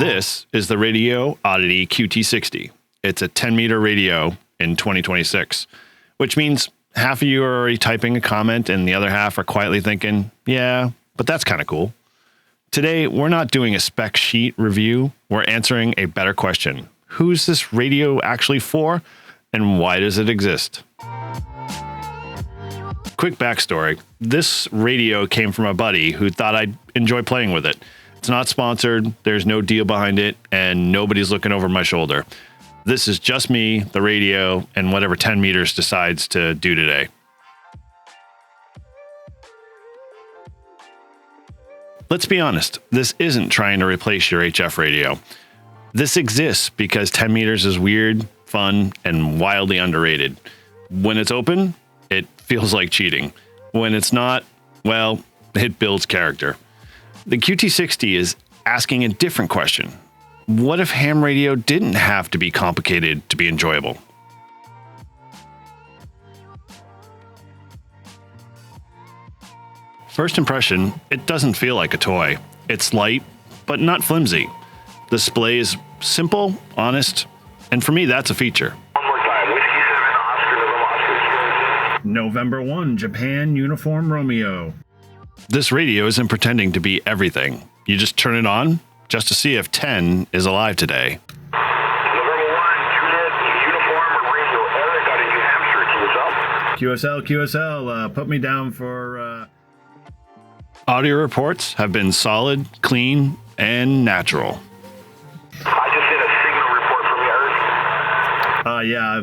This is the Radio Oddity QT60. It's a 10-meter radio in 2026, which means half of you are already typing a comment and the other half are quietly thinking, yeah, but that's kind of cool. Today, we're not doing a spec sheet review. We're answering a better question. Who's this radio actually for, and why does it exist? Quick backstory. This radio came from a buddy who thought I'd enjoy playing with it. It's not sponsored, there's no deal behind it, and nobody's looking over my shoulder. This is just me, the radio, and whatever 10 meters decides to do today. Let's be honest, this isn't trying to replace your HF radio. This exists because 10 meters is weird, fun, and wildly underrated. When it's open, it feels like cheating. When it's not, well, it builds character. The QT60 is asking a different question. What if ham radio didn't have to be complicated to be enjoyable? First impression, it doesn't feel like a toy. It's light, but not flimsy. The display is simple, honest, and for me, that's a feature. One more time. Whiskey 7, Oscar, November 1, Japan, Uniform Romeo. This radio isn't pretending to be everything. You just turn it on just to see if 10 is alive today. November 1, Juliet, Uniform Radio, Eric out of New Hampshire, QSL, put me down for... Audio reports have been solid, clean, and natural. I just did a signal report from you,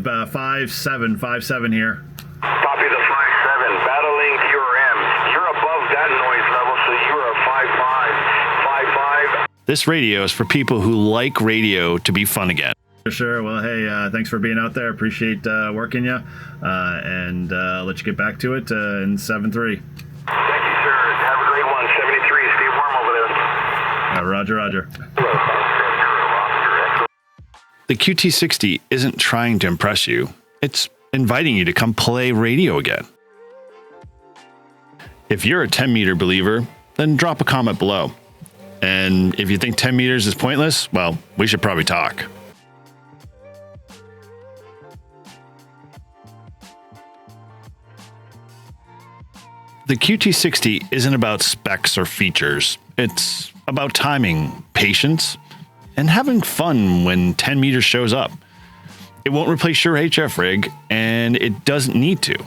Eric. 5757 here. Copy the 57, battling QRM. You're above that noise level, so you're a 5555. This radio is for people who like radio to be fun again. Sure. Well, hey, thanks for being out there. Appreciate working you. And let you get back to it in 7-3. Thank you, sir. Have a great one. 73, stay warm over there. Roger. The QT60 isn't trying to impress you. It's inviting you to come play radio again. If you're a 10-meter believer, then drop a comment below. And if you think 10 meters is pointless, well, we should probably talk. The QT60 isn't about specs or features. It's about timing, patience, and having fun when 10 meters shows up. It won't replace your HF rig, and it doesn't need to.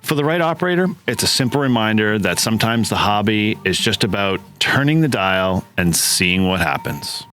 For the right operator, it's a simple reminder that sometimes the hobby is just about turning the dial and seeing what happens.